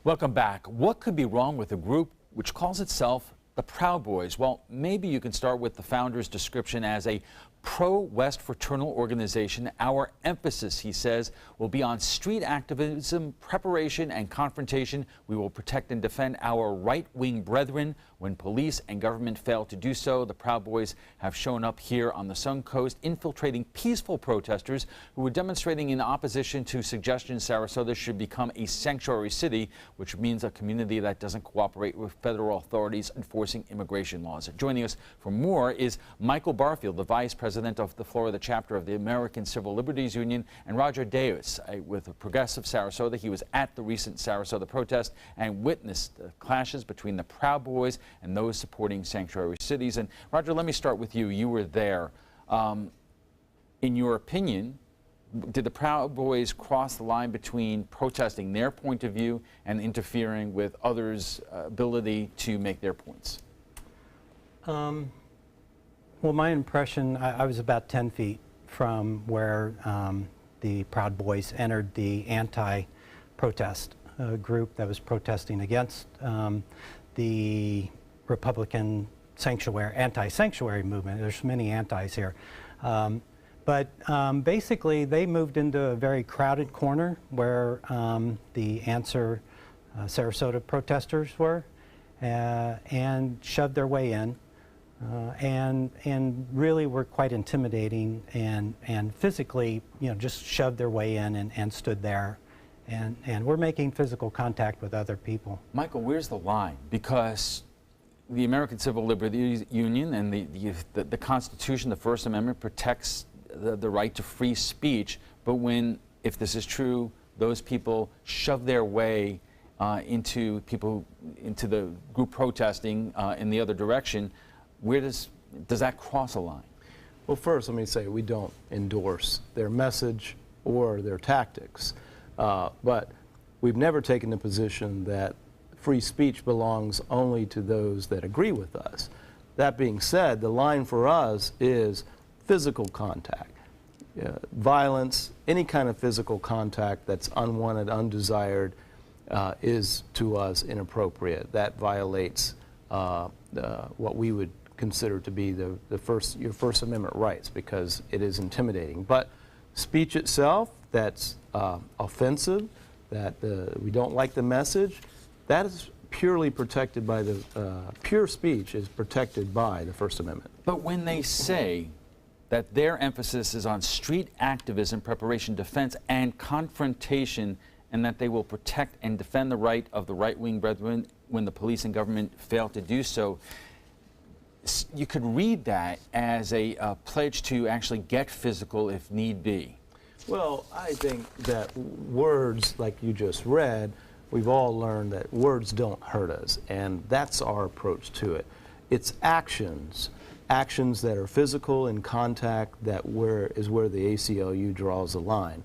Welcome back. What could be wrong with a group which calls itself the Proud Boys? Well, maybe you can start with the founder's description as a pro-West fraternal organization. Our emphasis, he says, will be on street activism, preparation, and confrontation. We will protect and defend our right-wing brethren when police and government fail to do so. The Proud Boys have shown up here on the Sun Coast, infiltrating peaceful protesters who were demonstrating in opposition to suggestions Sarasota should become a sanctuary city, which means a community that doesn't cooperate with federal authorities enforcing immigration laws. Joining us for more is Michael Barfield, the Vice President of the Florida chapter of the American Civil Liberties Union, and Roger Deus with Progressive Sarasota. He was at the recent Sarasota protest and witnessed the clashes between the Proud Boys and those supporting sanctuary cities. And Roger, let me start with you. You were there. In your opinion, did the Proud Boys cross the line between protesting their point of view and interfering with others' ability to make their points? Well, my impression, I was about 10 feet from where the Proud Boys entered the anti-protest group that was protesting against the Republican anti-sanctuary movement. There's many antis here. But basically, they moved into a very crowded corner where the Answer Sarasota protesters were and shoved their way in. And really were quite intimidating and physically, just shoved their way in and stood there. And we're making physical contact with other people. Michael, where's the line? Because the American Civil Liberties Union and the Constitution, the First Amendment, protects the right to free speech. But if this is true, those people shove their way into the group protesting in the other direction, where does that cross a line? Well, first, let me say we don't endorse their message or their tactics, but we've never taken the position that free speech belongs only to those that agree with us. That being said, the line for us is physical contact. Violence, any kind of physical contact that's unwanted, undesired, is to us inappropriate. That violates what we would consider to be your First Amendment rights, because it is intimidating. But speech itself that's offensive, that we don't like the message, that is purely protected by pure speech is protected by the First Amendment. But when they say that their emphasis is on street activism, preparation, defense, and confrontation, and that they will protect and defend the right of the right-wing brethren when the police and government fail to do so, you could read that as a pledge to actually get physical if need be. Well, I think that words like you just read, we've all learned that words don't hurt us, and that's our approach to it. It's actions that are physical in contact is where the ACLU draws the line.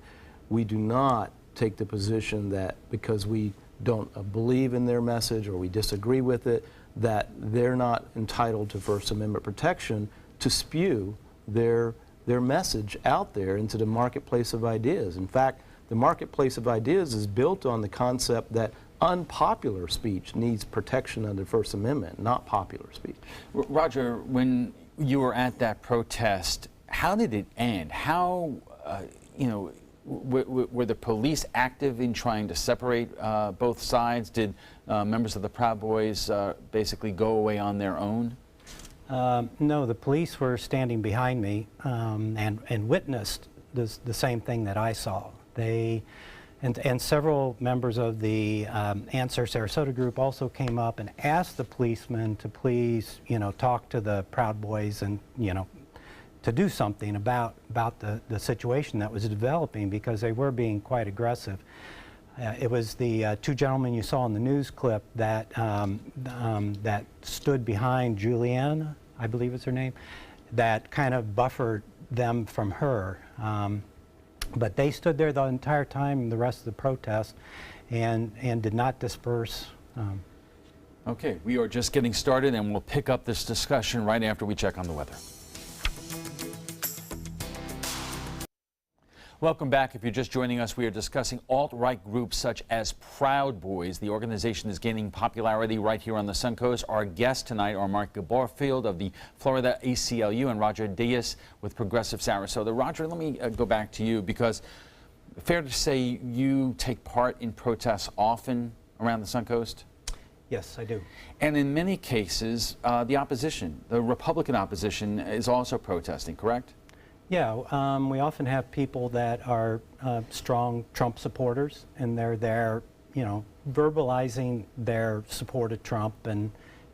We do not take the position that because we don't believe in their message or we disagree with it, that they're not entitled to First Amendment protection to spew their message out there into the marketplace of ideas. In fact, the marketplace of ideas is built on the concept that unpopular speech needs protection under the First Amendment, not popular speech. Roger, when you were at that protest, how did it end? How, were the police active in trying to separate both sides? Did members of the Proud Boys basically go away on their own? No, the police were standing behind me and witnessed the same thing that I saw. And several members of the Answer Sarasota group also came up and asked the policemen to please, talk to the Proud Boys and, to do something about the situation that was developing, because they were being quite aggressive. It was the two gentlemen you saw in the news clip that that stood behind Julianne, I believe is her name, that kind of buffered them from her. But they stood there the entire time, the rest of the protest, and did not disperse. Okay, we are just getting started, and we'll pick up this discussion right after we check on the weather. Welcome back. If you're just joining us, we are discussing alt-right groups such as Proud Boys. The organization is gaining popularity right here on the Suncoast. Our guests tonight are Mark Barfield of the Florida ACLU and Roger Diaz with Progressive Sarasota. Roger, let me go back to you, because fair to say you take part in protests often around the Suncoast? Yes, I do. And in many cases, the opposition, the Republican opposition, is also protesting, correct? Yeah, we often have people that are strong Trump supporters, and they're there, you know, verbalizing their support of Trump, and,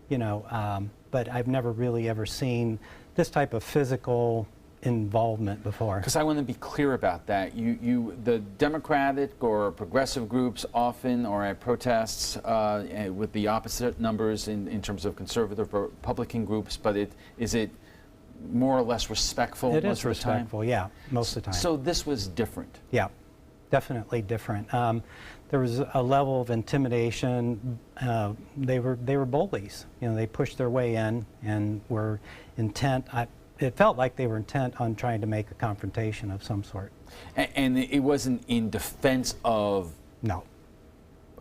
you know, but I've never really ever seen this type of physical involvement before. Because I want to be clear about that. The Democratic or progressive groups often are at protests with the opposite numbers in terms of conservative or Republican groups, but is it more or less respectful most of the time? It is respectful, yeah, most of the time. So this was different. Yeah, definitely different. There was a level of intimidation. They were bullies. You know, they pushed their way in and were intent. It felt like they were intent on trying to make a confrontation of some sort. And it wasn't in defense of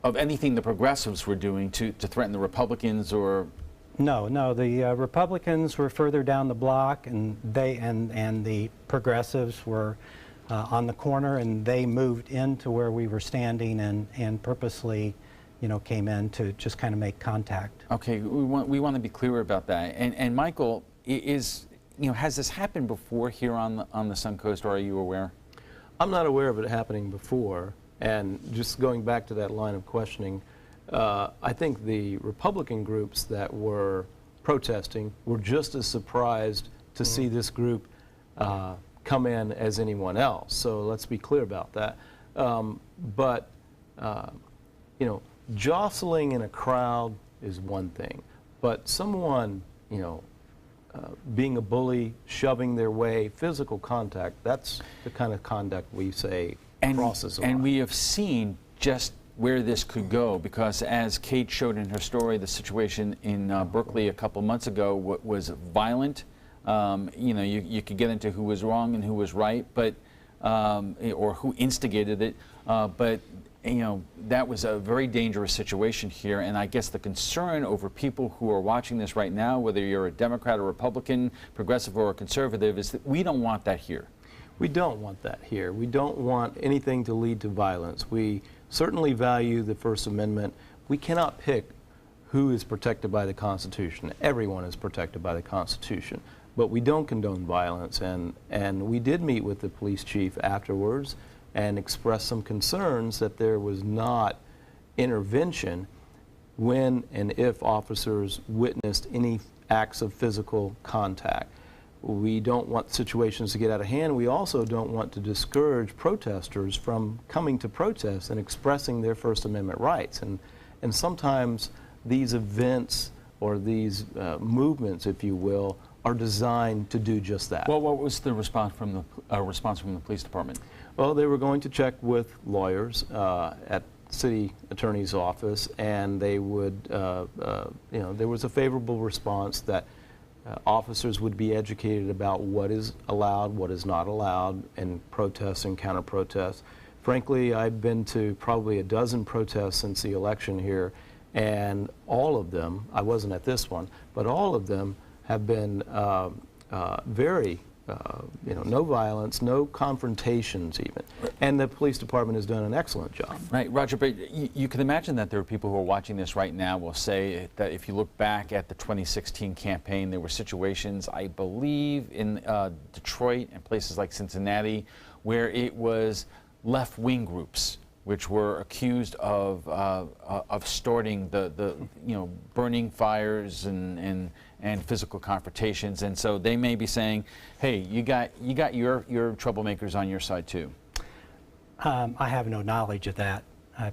anything the progressives were doing to threaten the Republicans or. No, the Republicans were further down the block, and the progressives were on the corner, and they moved into where we were standing and purposely, you know, came in to just kind of make contact. Okay, we want to be clear about that. And Michael, has this happened before here on the Suncoast, or are you aware? I'm not aware of it happening before, and just going back to that line of questioning, I think the Republican groups that were protesting were just as surprised to see this group come in as anyone else. So let's be clear about that. But jostling in a crowd is one thing, but someone, being a bully, shoving their way, physical contact, that's the kind of conduct we say crosses a line. And we have seen just where this could go, because as Kate showed in her story, the situation in Berkeley a couple months ago was violent. You could get into who was wrong and who was right, but or who instigated it. But that was a very dangerous situation here, and I guess the concern over people who are watching this right now, whether you're a Democrat or Republican, progressive or a conservative, is that we don't want that here. We don't want that here. We don't want anything to lead to violence. We certainly value the First Amendment. We cannot pick who is protected by the Constitution. Everyone is protected by the Constitution. But we don't condone violence, and we did meet with the police chief afterwards and express some concerns that there was not intervention when and if officers witnessed any acts of physical contact. We don't want situations to get out of hand. We also don't want to discourage protesters from coming to protest and expressing their First Amendment rights. And sometimes these events or these movements, if you will, are designed to do just that. Well, what was the response from the police department? Well, they were going to check with lawyers at city attorney's office, and they would, there was a favorable response that officers would be educated about what is allowed, what is not allowed in protests and counter-protests. Frankly, I've been to probably a dozen protests since the election here, and all of them, I wasn't at this one, but all of them have been very, no violence, no confrontations even. And the police department has done an excellent job. Right, Roger, but you can imagine that there are people who are watching this right now will say that if you look back at the 2016 campaign, there were situations, I believe, in Detroit and places like Cincinnati, where it was left-wing groups which were accused of starting the burning fires and physical confrontations, and so they may be saying, hey, you got your troublemakers on your side too. I have no knowledge of that. I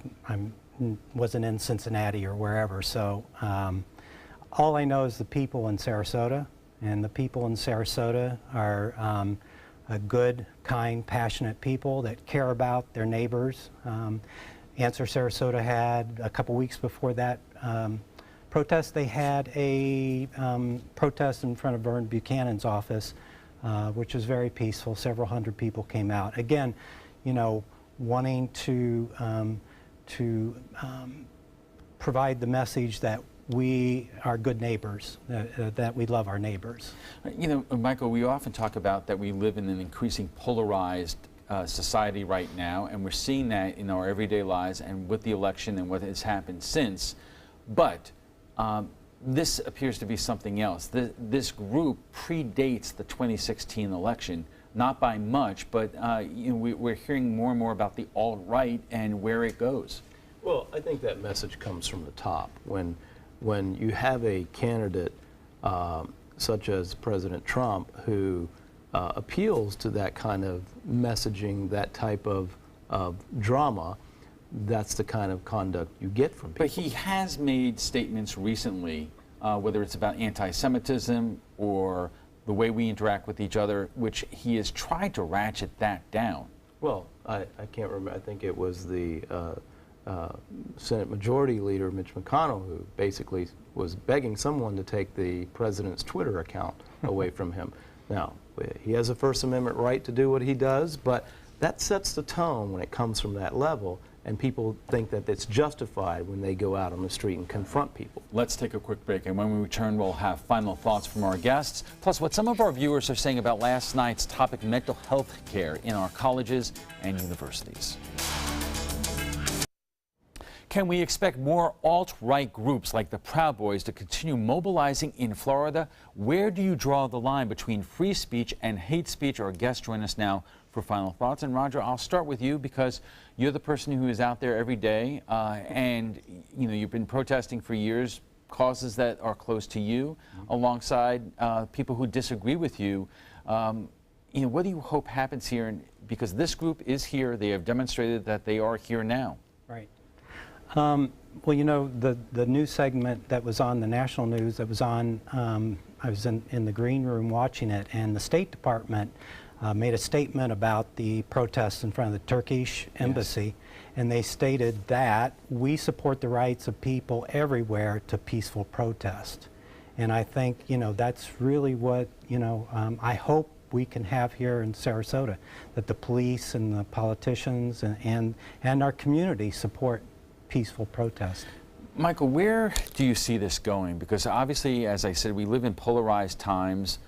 wasn't in Cincinnati or wherever, so all I know is the people in Sarasota, and the people in Sarasota are a good, kind, passionate people that care about their neighbors. Answer Sarasota had, a couple weeks before that protest, they had a protest in front of Vern Buchanan's office, which was very peaceful. Several hundred people came out. Again, wanting to provide the message that we are good neighbors, that we love our neighbors. Michael, we often talk about that we live in an increasing polarized society right now, and we're seeing that in our everyday lives and with the election and what has happened since. But this appears to be something else. This group predates the 2016 election, not by much, but we're hearing more and more about the alt-right and where it goes. Well, I think that message comes from the top. When you have a candidate such as President Trump who appeals to that kind of messaging, that type of drama, that's the kind of conduct you get from people. But he has made statements recently, whether it's about anti-Semitism or the way we interact with each other, which he has tried to ratchet that down. Well, I can't remember. I think it was the Senate Majority Leader Mitch McConnell who basically was begging someone to take the president's Twitter account away from him. Now, he has a First Amendment right to do what he does, but that sets the tone when it comes from that level, and people think that it's justified when they go out on the street and confront people. Let's take a quick break, and when we return, we'll have final thoughts from our guests, plus what some of our viewers are saying about last night's topic, mental health care in our colleges and universities. Can we expect more alt-right groups like the Proud Boys to continue mobilizing in Florida? Where do you draw the line between free speech and hate speech? Our guests join us now for final thoughts. And Roger, I'll start with you because you're the person who is out there every day, and you've been protesting for years, causes that are close to you, alongside people who disagree with you. What do you hope happens here? Because this group is here, they have demonstrated that they are here now. Right. Well, the news segment that was on the national news, that was on, I was in the green room watching it, and the State Department made a statement about the protests in front of the Turkish embassy, yes. And they stated that we support the rights of people everywhere to peaceful protest. And I think, that's really what, I hope we can have here in Sarasota, that the police and the politicians and our community support peaceful protest. Michael, where do you see this going? Because obviously, as I said, we live in polarized times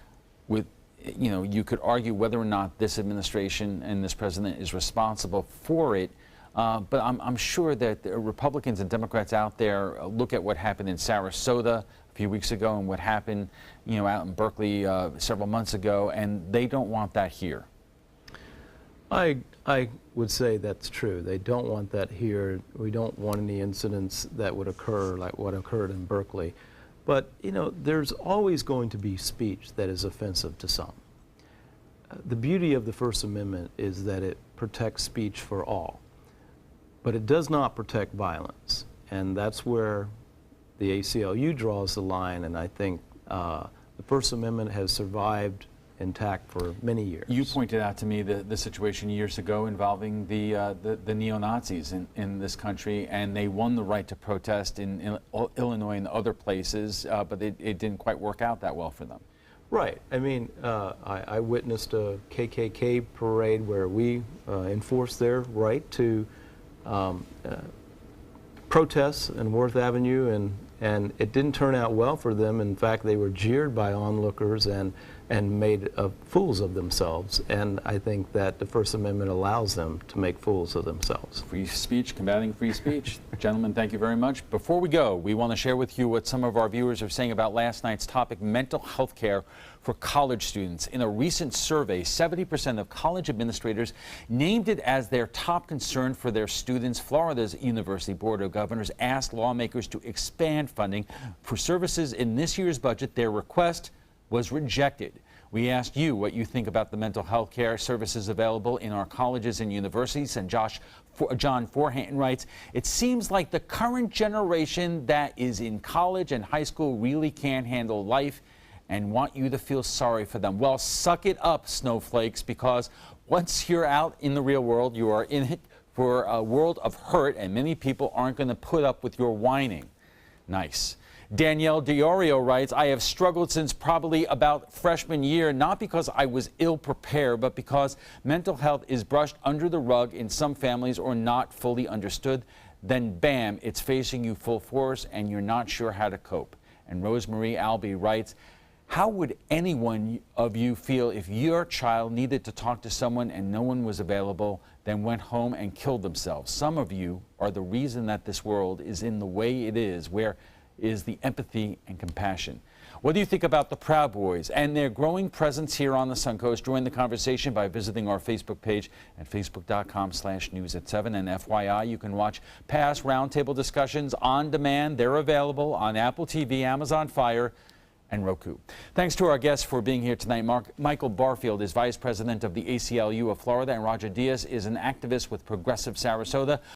with, you could argue whether or not this administration and this president is responsible for it. But I'm sure that the Republicans and Democrats out there look at what happened in Sarasota a few weeks ago and what happened, out in Berkeley several months ago, and they don't want that here. I would say that's true. They don't want that here. We don't want any incidents that would occur like what occurred in Berkeley. But, there's always going to be speech that is offensive to some. The beauty of the First Amendment is that it protects speech for all. But it does not protect violence. And that's where the ACLU draws the line, and I think the First Amendment has survived intact for many years. You pointed out to me the situation years ago involving the neo-Nazis in this country, and they won the right to protest in Illinois and other places, but it didn't quite work out that well for them. Right. I mean, I witnessed a KKK parade where we enforced their right to protest in Worth Avenue, and it didn't turn out well for them. In fact, they were jeered by onlookers and made fools of themselves. And I think that the First Amendment allows them to make fools of themselves. Free speech, combating free speech. Gentlemen, thank you very much. Before we go, we want to share with you what some of our viewers are saying about last night's topic, mental health care for college students. In a recent survey, 70% of college administrators named it as their top concern for their students. Florida's University Board of Governors asked lawmakers to expand funding for services in this year's budget. Their request was rejected. We asked you what you think about the mental health care services available in our colleges and universities, and John Forhan writes, it seems like the current generation that is in college and high school really can't handle life and want you to feel sorry for them. Well, suck it up, snowflakes, because once you're out in the real world, you are in it for a world of hurt, and many people aren't going to put up with your whining. Nice. Danielle Diorio writes, I have struggled since probably about freshman year, not because I was ill prepared, but because mental health is brushed under the rug in some families or not fully understood. Then bam, it's facing you full force and you're not sure how to cope. And Rosemarie Albee writes, how would any one of you feel if your child needed to talk to someone and no one was available, then went home and killed themselves? Some of you are the reason that this world is in the way it is. Where is the empathy and compassion? What do you think about the Proud Boys and their growing presence here on the Suncoast? Join the conversation by visiting our Facebook page at facebook.com/news7. And FYI, you can watch past Roundtable discussions on demand. They're available on Apple TV, Amazon Fire, and Roku. Thanks to our guests for being here tonight. Michael Barfield is Vice President of the ACLU of Florida, and Roger Diaz is an activist with Progressive Sarasota.